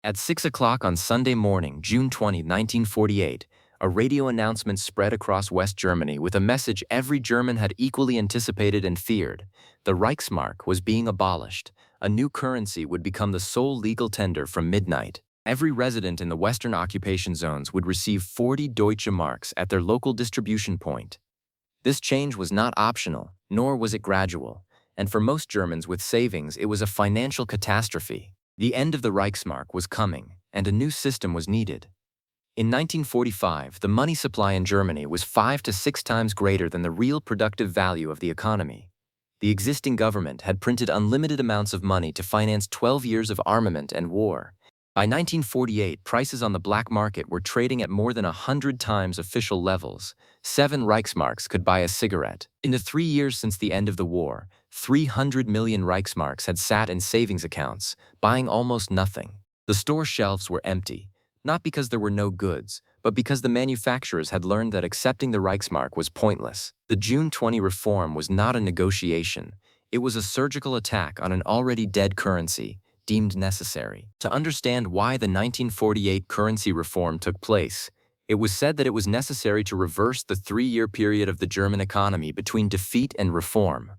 At 6 o'clock on Sunday morning, June 20, 1948, a radio announcement spread across West Germany with a message every German had equally anticipated and feared. The Reichsmark was being abolished. A new currency would become the sole legal tender from midnight. Every resident in the Western occupation zones would receive 40 Deutsche Marks at their local distribution point. This change was not optional, nor was it gradual, and for most Germans with savings, it was a financial catastrophe. The end of the Reichsmark was coming, and a new system was needed. In 1945, the money supply in Germany was 5 to 6 times greater than the real productive value of the economy. The existing government had printed unlimited amounts of money to finance 12 years of armament and war. By 1948, prices on the black market were trading at more than 100 times official levels. 7 Reichsmarks could buy a cigarette. In the 3 years since the end of the war, 300 million Reichsmarks had sat in savings accounts, buying almost nothing. The store shelves were empty, not because there were no goods, but because the manufacturers had learned that accepting the Reichsmark was pointless. The June 20 reform was not a negotiation. It was a surgical attack on an already dead currency, deemed necessary. To understand why the 1948 currency reform took place, it was said that it was necessary to reverse the 3-year period of the German economy between defeat and reform.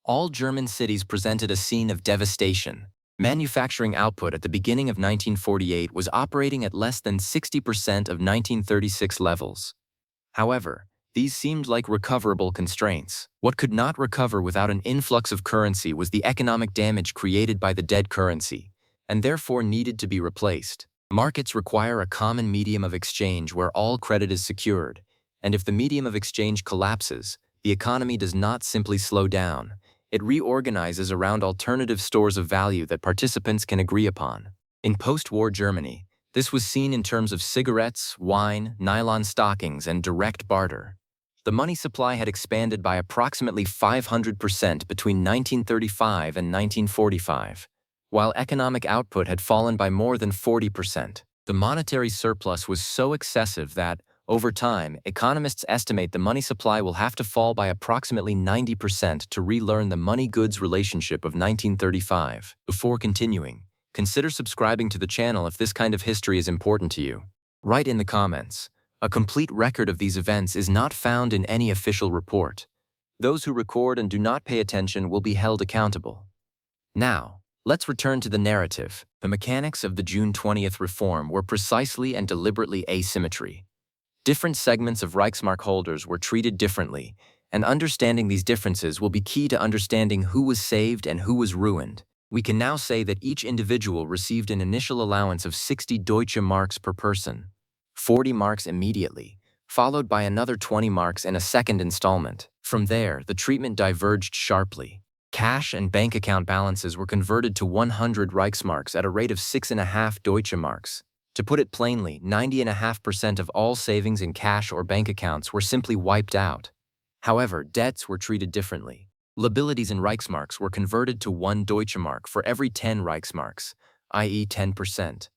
All German cities presented a scene of devastation. Manufacturing output at the beginning of 1948 was operating at less than 60% of 1936 levels. However, these seemed like recoverable constraints. What could not recover without an influx of currency was the economic damage created by the dead currency, and therefore needed to be replaced. Markets require a common medium of exchange where all credit is secured, and if the medium of exchange collapses, the economy does not simply slow down. It reorganizes around alternative stores of value that participants can agree upon. In post-war Germany, this was seen in terms of cigarettes, wine, nylon stockings, and direct barter. The money supply had expanded by approximately 500% between 1935 and 1945, while economic output had fallen by more than 40%. The monetary surplus was so excessive that, over time, economists estimate the money supply will have to fall by approximately 90% to relearn the money-goods relationship of 1935. Before continuing, consider subscribing to the channel if this kind of history is important to you. Write in the comments. A complete record of these events is not found in any official report. Those who record and do not pay attention will be held accountable. Now, let's return to the narrative. The mechanics of the June 20th reform were precisely and deliberately asymmetry. Different segments of Reichsmark holders were treated differently, and understanding these differences will be key to understanding who was saved and who was ruined. We can now say that each individual received an initial allowance of 60 Deutsche Marks per person, 40 marks immediately, followed by another 20 marks in a second installment. From there, the treatment diverged sharply. Cash and bank account balances were converted to 100 Reichsmarks at a rate of 6.5 Deutsche Marks. To put it plainly, 90.5% of all savings in cash or bank accounts were simply wiped out. However, debts were treated differently. Liabilities in Reichsmarks were converted to 1 Deutsche Mark for every 10 Reichsmarks, i.e. 10%.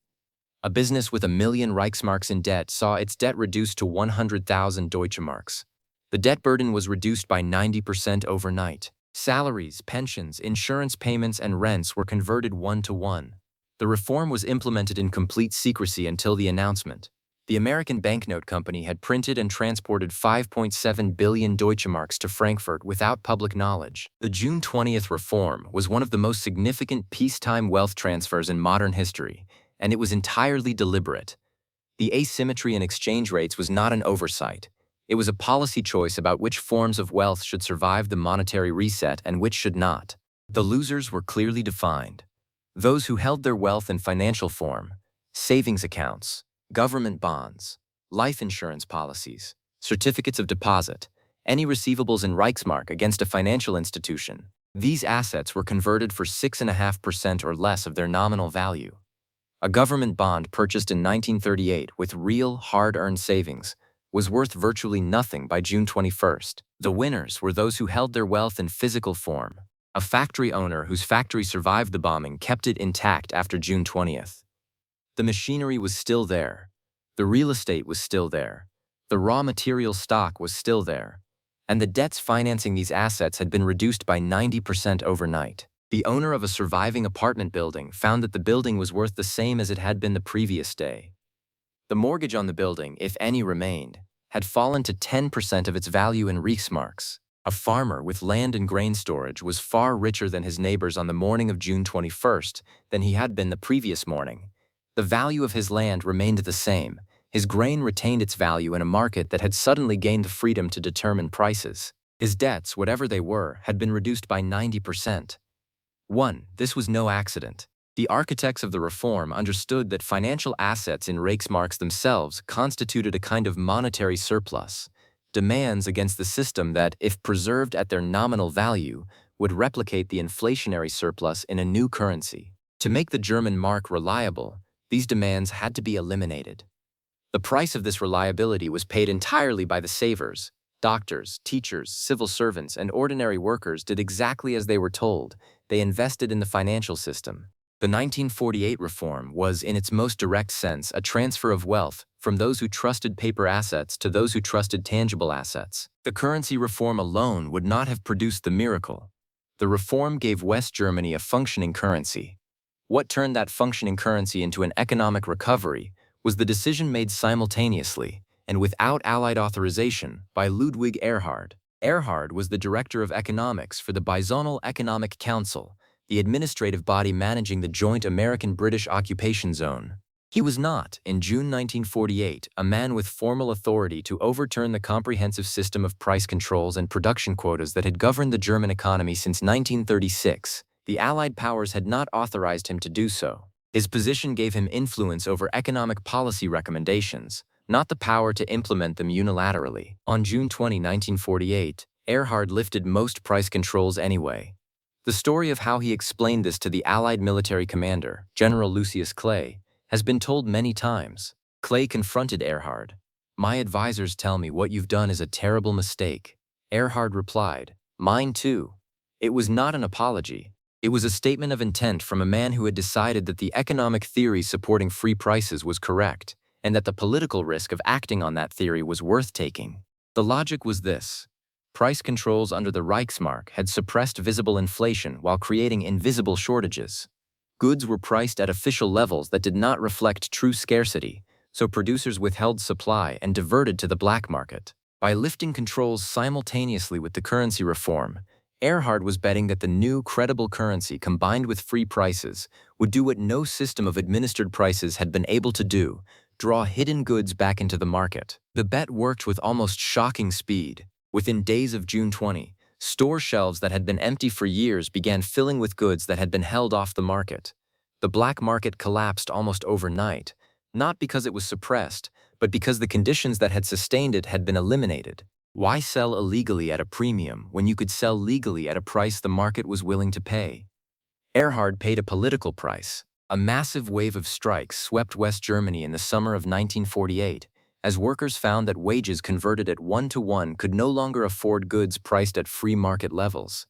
A business with 1 million Reichsmarks in debt saw its debt reduced to 100,000 Deutsche Marks. The debt burden was reduced by 90% overnight. Salaries, pensions, insurance payments, and rents were converted 1-to-1. The reform was implemented in complete secrecy until the announcement. The American banknote company had printed and transported 5.7 billion Deutsche Marks to Frankfurt without public knowledge. The June 20th reform was one of the most significant peacetime wealth transfers in modern history, and it was entirely deliberate. The asymmetry in exchange rates was not an oversight. It was a policy choice about which forms of wealth should survive the monetary reset and which should not. The losers were clearly defined. Those who held their wealth in financial form, savings accounts, government bonds, life insurance policies, certificates of deposit, any receivables in Reichsmark against a financial institution. These assets were converted for 6.5% or less of their nominal value. A government bond purchased in 1938 with real, hard-earned savings was worth virtually nothing by June 21st. The winners were those who held their wealth in physical form. A factory owner whose factory survived the bombing kept it intact after June 20th. The machinery was still there. The real estate was still there. The raw material stock was still there. And the debts financing these assets had been reduced by 90% overnight. The owner of a surviving apartment building found that the building was worth the same as it had been the previous day. The mortgage on the building, if any remained, had fallen to 10% of its value in Reichsmarks. A farmer with land and grain storage was far richer than his neighbors on the morning of June 21st than he had been the previous morning. The value of his land remained the same. His grain retained its value in a market that had suddenly gained the freedom to determine prices. His debts, whatever they were, had been reduced by 90%. 1. This was no accident. The architects of the reform understood that financial assets in Reichsmarks themselves constituted a kind of monetary surplus, demands against the system that, if preserved at their nominal value, would replicate the inflationary surplus in a new currency. To make the German mark reliable, these demands had to be eliminated. The price of this reliability was paid entirely by the savers. Doctors, teachers, civil servants, and ordinary workers did exactly as they were told. They invested in the financial system. The 1948 reform was, in its most direct sense, a transfer of wealth from those who trusted paper assets to those who trusted tangible assets. The currency reform alone would not have produced the miracle. The reform gave West Germany a functioning currency. What turned that functioning currency into an economic recovery was the decision made simultaneously, and without Allied authorization, by Ludwig Erhard. Erhard was the director of economics for the Bizonal Economic Council, the administrative body managing the joint American-British occupation zone. He was not, in June 1948, a man with formal authority to overturn the comprehensive system of price controls and production quotas that had governed the German economy since 1936. The Allied powers had not authorized him to do so. His position gave him influence over economic policy recommendations, not the power to implement them unilaterally. On June 20, 1948, Erhard lifted most price controls anyway. The story of how he explained this to the Allied military commander, General Lucius Clay, has been told many times. Clay confronted Erhard. "My advisors tell me what you've done is a terrible mistake." Erhard replied, "Mine too." It was not an apology. It was a statement of intent from a man who had decided that the economic theory supporting free prices was correct, and that the political risk of acting on that theory was worth taking. The logic was this. Price controls under the Reichsmark had suppressed visible inflation while creating invisible shortages. Goods were priced at official levels that did not reflect true scarcity, so producers withheld supply and diverted to the black market. By lifting controls simultaneously with the currency reform, Erhard was betting that the new, credible currency combined with free prices would do what no system of administered prices had been able to do, draw hidden goods back into the market. The bet worked with almost shocking speed. Within days of June 20, store shelves that had been empty for years began filling with goods that had been held off the market. The black market collapsed almost overnight, not because it was suppressed, but because the conditions that had sustained it had been eliminated. Why sell illegally at a premium when you could sell legally at a price the market was willing to pay? Erhard paid a political price. A massive wave of strikes swept West Germany in the summer of 1948, as workers found that wages converted at 1-to-1 could no longer afford goods priced at free market levels.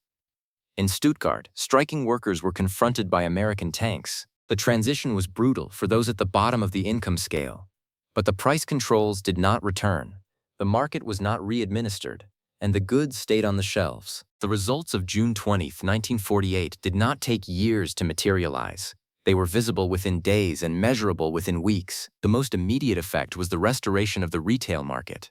In Stuttgart, striking workers were confronted by American tanks. The transition was brutal for those at the bottom of the income scale. But the price controls did not return. The market was not re-administered, and the goods stayed on the shelves. The results of June 20, 1948 did not take years to materialize. They were visible within days and measurable within weeks. The most immediate effect was the restoration of the retail market.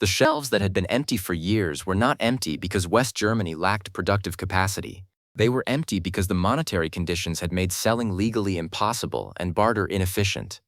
The shelves that had been empty for years were not empty because West Germany lacked productive capacity. They were empty because the monetary conditions had made selling legally impossible and barter inefficient.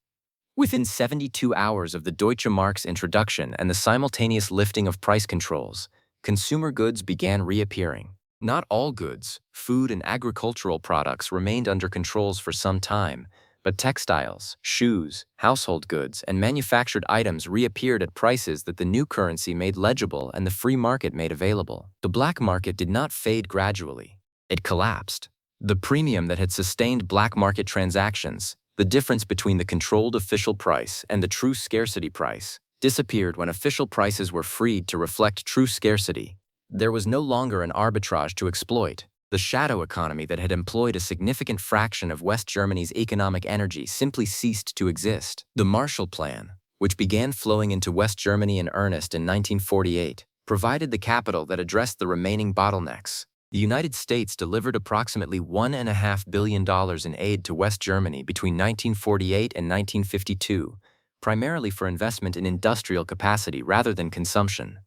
Within 72 hours of the Deutsche Marks introduction and the simultaneous lifting of price controls, consumer goods began reappearing. Not all goods, food and agricultural products remained under controls for some time, but textiles, shoes, household goods, and manufactured items reappeared at prices that the new currency made legible and the free market made available. The black market did not fade gradually. It collapsed. The premium that had sustained black market transactions, the difference between the controlled official price and the true scarcity price, disappeared when official prices were freed to reflect true scarcity. There was no longer an arbitrage to exploit. The shadow economy that had employed a significant fraction of West Germany's economic energy simply ceased to exist. The Marshall Plan, which began flowing into West Germany in earnest in 1948, provided the capital that addressed the remaining bottlenecks. The United States delivered approximately $1.5 billion in aid to West Germany between 1948 and 1952, primarily for investment in industrial capacity rather than consumption.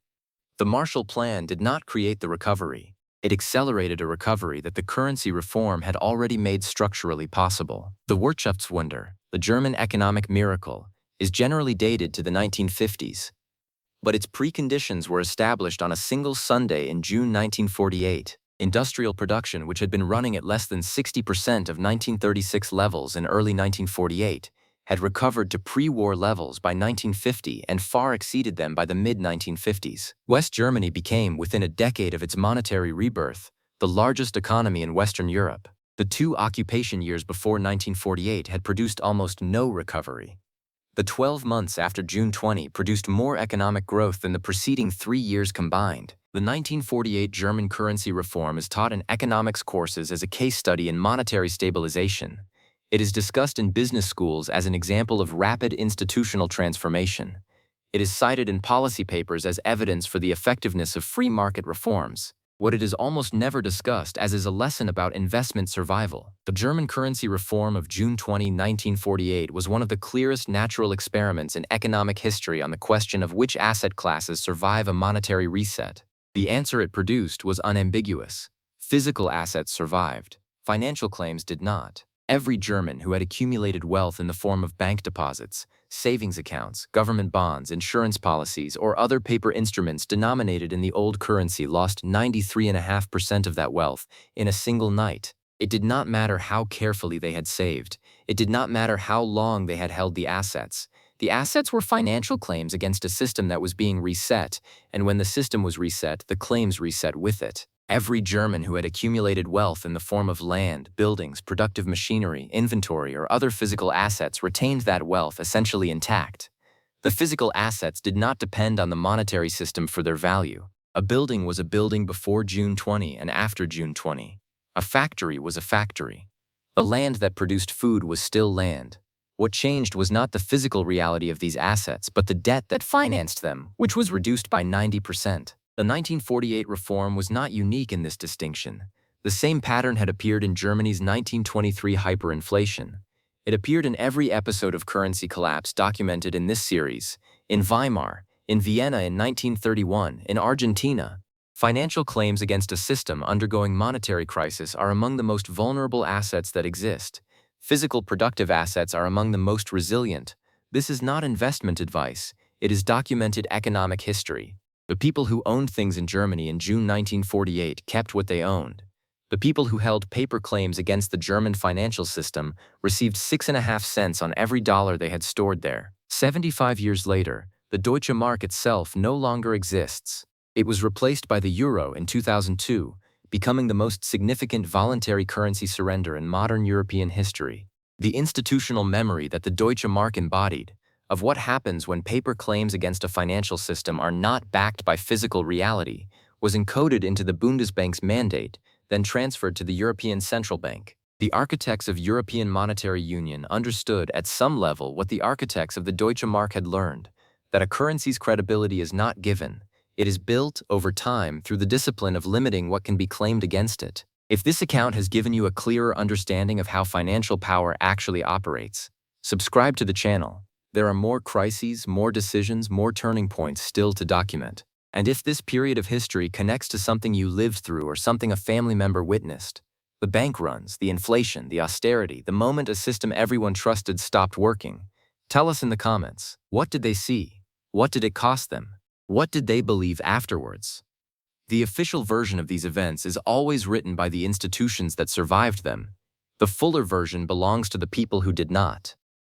The Marshall Plan did not create the recovery. It accelerated a recovery that the currency reform had already made structurally possible. The Wirtschaftswunder, the German economic miracle, is generally dated to the 1950s. But its preconditions were established on a single Sunday in June 1948. Industrial production, which had been running at less than 60% of 1936 levels in early 1948, had recovered to pre-war levels by 1950 and far exceeded them by the mid-1950s. West Germany became, within a decade of its monetary rebirth, the largest economy in Western Europe. The 2 occupation years before 1948 had produced almost no recovery. The 12 months after June 20 produced more economic growth than the preceding 3 years combined. The 1948 German currency reform is taught in economics courses as a case study in monetary stabilization. It is discussed in business schools as an example of rapid institutional transformation. It is cited in policy papers as evidence for the effectiveness of free market reforms. What it is almost never discussed as is a lesson about investment survival. The German currency reform of June 20, 1948 was one of the clearest natural experiments in economic history on the question of which asset classes survive a monetary reset. The answer it produced was unambiguous. Physical assets survived. Financial claims did not. Every German who had accumulated wealth in the form of bank deposits, savings accounts, government bonds, insurance policies, or other paper instruments denominated in the old currency lost 93.5% of that wealth in a single night. It did not matter how carefully they had saved. It did not matter how long they had held the assets. The assets were financial claims against a system that was being reset, and when the system was reset, the claims reset with it. Every German who had accumulated wealth in the form of land, buildings, productive machinery, inventory, or other physical assets retained that wealth essentially intact. The physical assets did not depend on the monetary system for their value. A building was a building before June 20 and after June 20. A factory was a factory. The land that produced food was still land. What changed was not the physical reality of these assets, but the debt that financed them, which was reduced by 90%. The 1948 reform was not unique in this distinction. The same pattern had appeared in Germany's 1923 hyperinflation. It appeared in every episode of currency collapse documented in this series, in Weimar, in Vienna in 1931, in Argentina. Financial claims against a system undergoing monetary crisis are among the most vulnerable assets that exist. Physical productive assets are among the most resilient. This is not investment advice. It is documented economic history. The people who owned things in Germany in June 1948 kept what they owned. The people who held paper claims against the German financial system received 6.5 cents on every dollar they had stored there. 75 years later, the Deutsche Mark itself no longer exists. It was replaced by the euro in 2002, becoming the most significant voluntary currency surrender in modern European history. The institutional memory that the Deutsche Mark embodied, of what happens when paper claims against a financial system are not backed by physical reality, was encoded into the Bundesbank's mandate, then transferred to the European Central Bank. The architects of European Monetary Union understood at some level what the architects of the Deutsche Mark had learned, that a currency's credibility is not given. It is built over time through the discipline of limiting what can be claimed against it. If this account has given you a clearer understanding of how financial power actually operates, subscribe to the channel. There are more crises, more decisions, more turning points still to document. And if this period of history connects to something you lived through or something a family member witnessed, the bank runs, the inflation, the austerity, the moment a system everyone trusted stopped working, tell us in the comments. What did they see? What did it cost them? What did they believe afterwards? The official version of these events is always written by the institutions that survived them. The fuller version belongs to the people who did not.